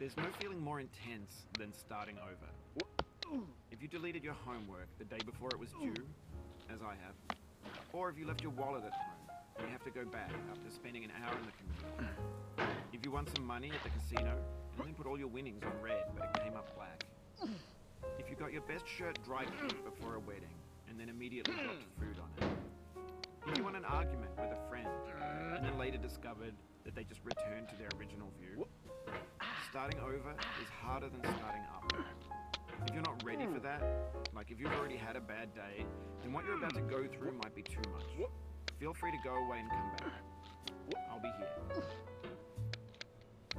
There's no feeling more intense than starting over. If you deleted your homework the day before it was due, as I have, or if you left your wallet at home and you have to go back after spending an hour in the computer. If you won some money at the casino and then put all your winnings on red but it came up black. If you got your best shirt dry cleaned before a wedding and then immediately dropped food on it. If you won an argument with a friend and then later discovered that they just returned to their original view. Starting over is harder than starting up. If you're not ready for that, like if you've already had a bad day, then what you're about to go through might be too much. Feel free to go away and come back. I'll be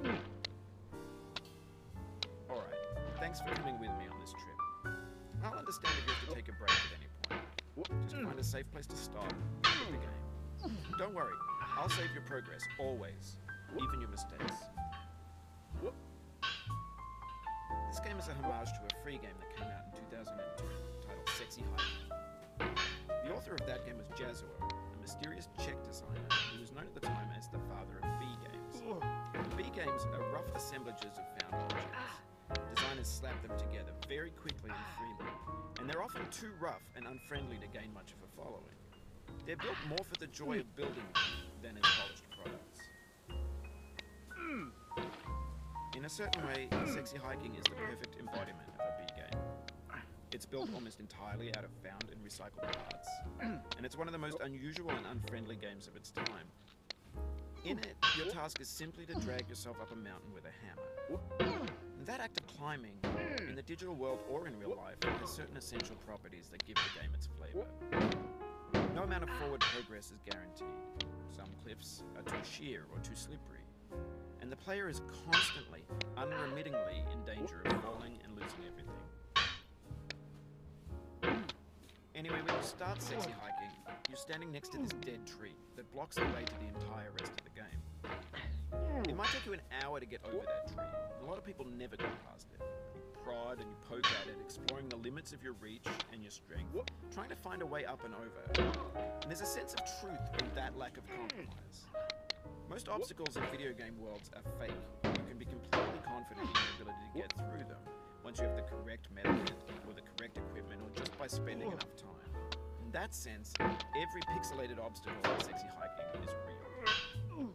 here. Alright, thanks for coming with me on this trip. I'll understand if you have to take a break at any point. Just find a safe place to stop with the game. Don't worry, I'll save your progress, always. Even your mistakes. This game is a homage to a free game that came out in 2002 titled Sexy Hiking. The author of that game was Jazuo, a mysterious Czech designer who was known at the time as the father of B games. B games are rough assemblages of found objects. Designers slap them together very quickly and freely, and they're often too rough and unfriendly to gain much of a following. They're built more for the joy of building than as polished products. In a certain way, Sexy Hiking is the perfect embodiment of a B game. It's built almost entirely out of found and recycled parts, and it's one of the most unusual and unfriendly games of its time. In it, your task is simply to drag yourself up a mountain with a hammer. And that act of climbing, in the digital world or in real life, has certain essential properties that give the game its flavor. No amount of forward progress is guaranteed. Some cliffs are too sheer or too slippery. And the player is constantly, unremittingly in danger of falling and losing everything. Anyway, when you start Sexy Hiking, you're standing next to this dead tree that blocks the way to the entire rest of the game. It might take you an hour to get over that tree, and a lot of people never go past it. You prod and you poke at it, exploring the limits of your reach and your strength, trying to find a way up and over. And there's a sense of truth in that lack of compromise. Most obstacles in video game worlds are fake. You can be completely confident in your ability to get through them once you have the correct method or the correct equipment or just by spending enough time. In that sense, every pixelated obstacle in Sexy Hiking is real.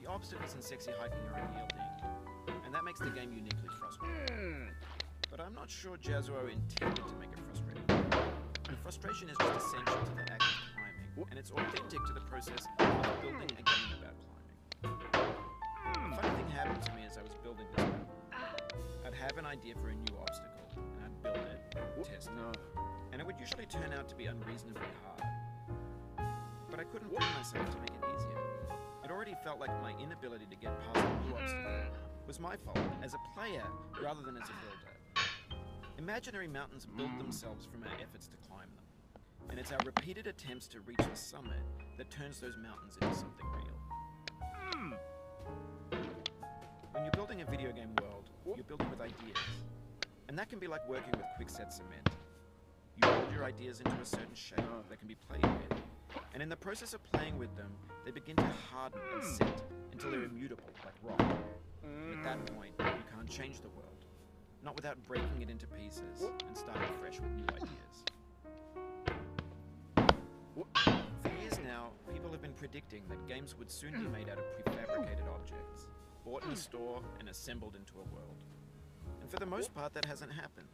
The obstacles in Sexy Hiking are unyielding, and that makes the game uniquely frustrating. But I'm not sure Jazuo intended to make it frustrating. The frustration is just essential to the act of climbing, and it's authentic to the process of building a game about climbing. A funny thing happened to me as I was building this game. I'd have an idea for a new obstacle, and I'd build it, test it, and it would usually turn out to be unreasonably hard. But I couldn't bring myself to make it easier. It already felt like my inability to get past the new obstacle was my fault as a player rather than as a builder. Imaginary mountains build themselves from our efforts to climb them, and it's our repeated attempts to reach the summit that turns those mountains into something real. When you're building a video game world, you're building with ideas, and that can be like working with quickset cement. You mold your ideas into a certain shape that can be played with, and in the process of playing with them, they begin to harden and set until they're immutable, like rock. And at that point, you can't change the world, not without breaking it into pieces and starting fresh with new ideas. For years now, people have been predicting that games would soon be made out of prefabricated objects, bought in a store and assembled into a world. And for the most part, that hasn't happened,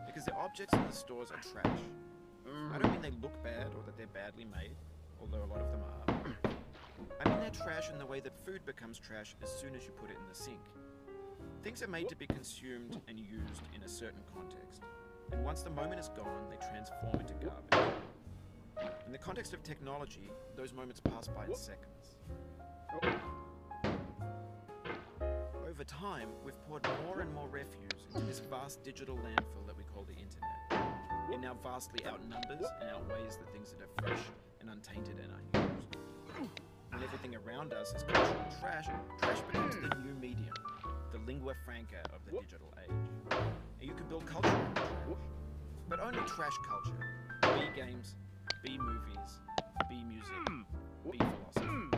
because the objects in the stores are trash. I don't mean they look bad or that they're badly made, although a lot of them are. I mean they're trash in the way that food becomes trash as soon as you put it in the sink. Things are made to be consumed and used in a certain context, and once the moment is gone, they transform into garbage. In the context of technology, those moments pass by in seconds. Over time, we've poured more and more refuse into this vast digital landfill that we call the internet. It now vastly outnumbers and outweighs the things that are fresh and untainted and unused. When everything around us is cultural trash, trash becomes the new medium, the lingua franca of the digital age. And you can build culture in trash, but only trash culture. B games, B movies, B music, B philosophy.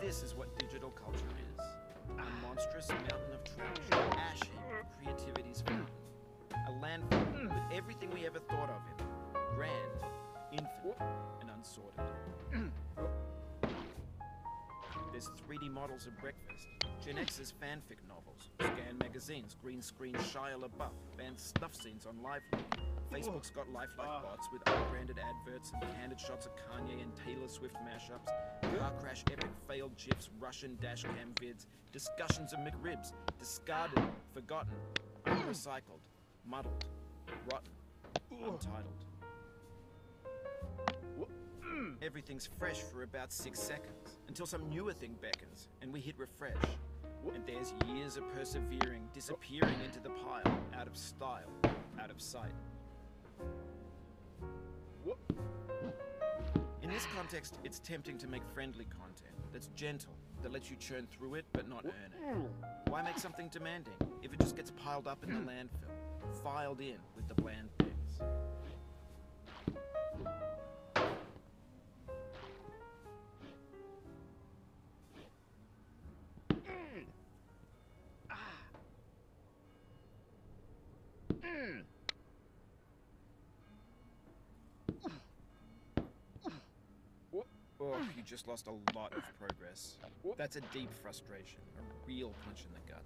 This is what digital culture is. A monstrous mountain of trash, ash heap of creativity's fountain. A landfill with everything we ever thought of in it. Grand, infinite, and unsorted. There's 3D models of breakfast, Gen X's fanfic novels, scan magazines, green screen Shia LaBeouf, banned snuff scenes on Lively. Facebook's got lifelike bots with unbranded adverts and candid shots of Kanye and Taylor Swift mashups, car crash epic failed GIFs, Russian dashcam vids, discussions of McRibs, discarded, forgotten, unrecycled, muddled, rotten, untitled. Everything's fresh for about 6 seconds, until some newer thing beckons, and we hit refresh. And there's years of persevering, disappearing into the pile, out of style, out of sight. In this context, it's tempting to make friendly content that's gentle, that lets you churn through it but not earn it. Why make something demanding if it just gets piled up in the landfill, filed in with the bland things? Oh, you just lost a lot of progress. That's a deep frustration, a real punch in the gut.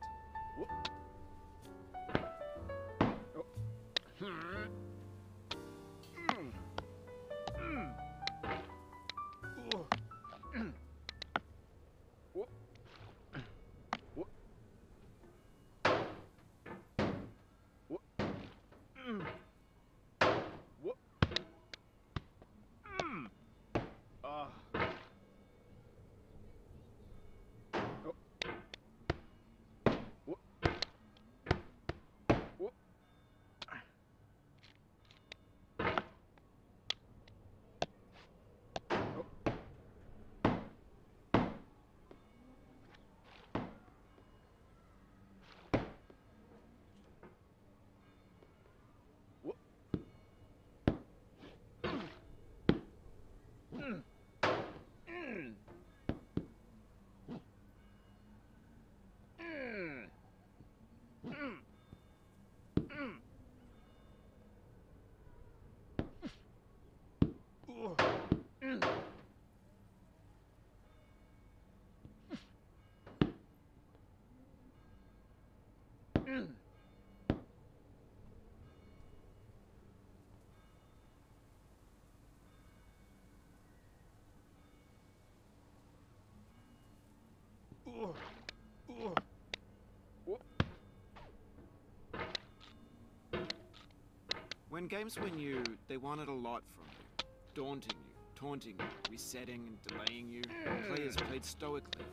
When games win you, they wanted a lot from you. Daunting you, taunting you, resetting and delaying you. Players played stoically.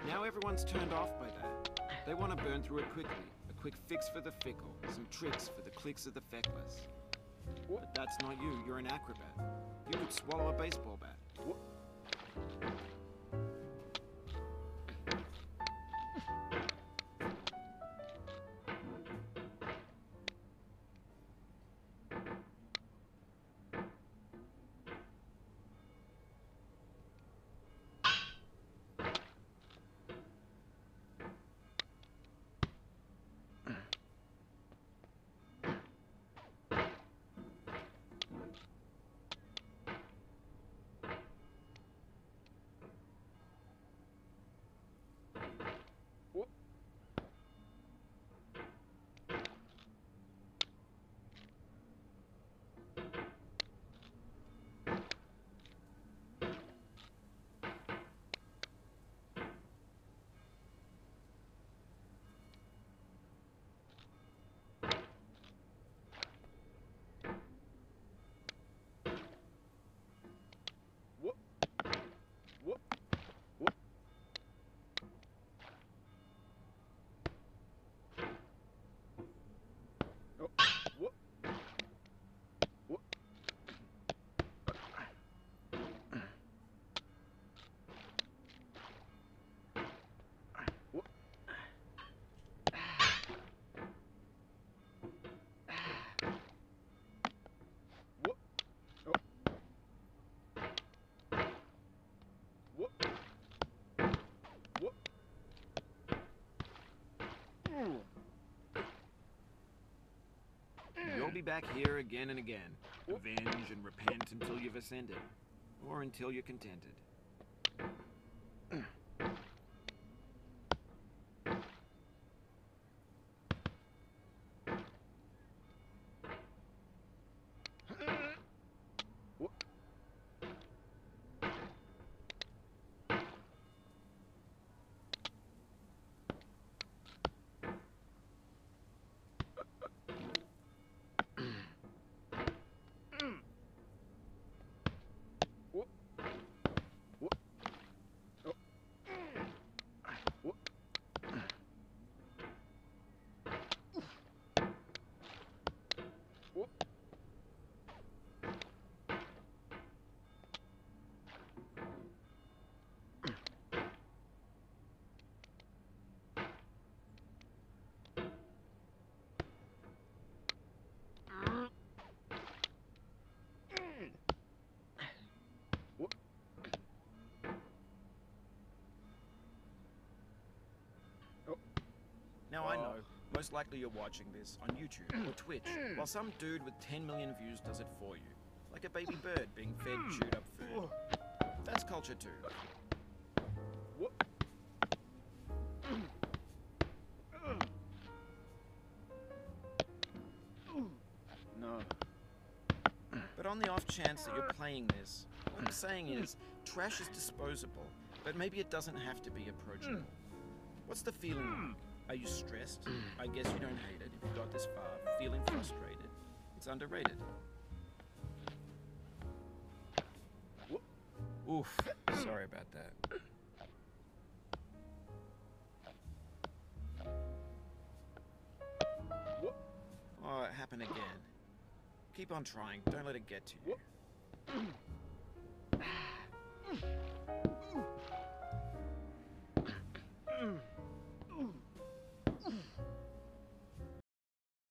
Now everyone's turned off by that. They want to burn through it quickly. A quick fix for the fickle. Some tricks for the clicks of the feckless. But that's not you. You're an acrobat. You could swallow a baseball bat. I'll be back here again and again. Avenge and repent until you've ascended. Or until you're contented. Now I know, most likely you're watching this on YouTube or Twitch, while some dude with 10 million views does it for you. Like a baby bird being fed chewed up food. That's culture too. No. But on the off chance that you're playing this, what I'm saying is, trash is disposable, but maybe it doesn't have to be approachable. What's the feeling like? Are you stressed? I guess you don't hate it if you got this far. Feeling frustrated? It's underrated. Oof, sorry about that. Oh, it happened again. Keep on trying, don't let it get to you.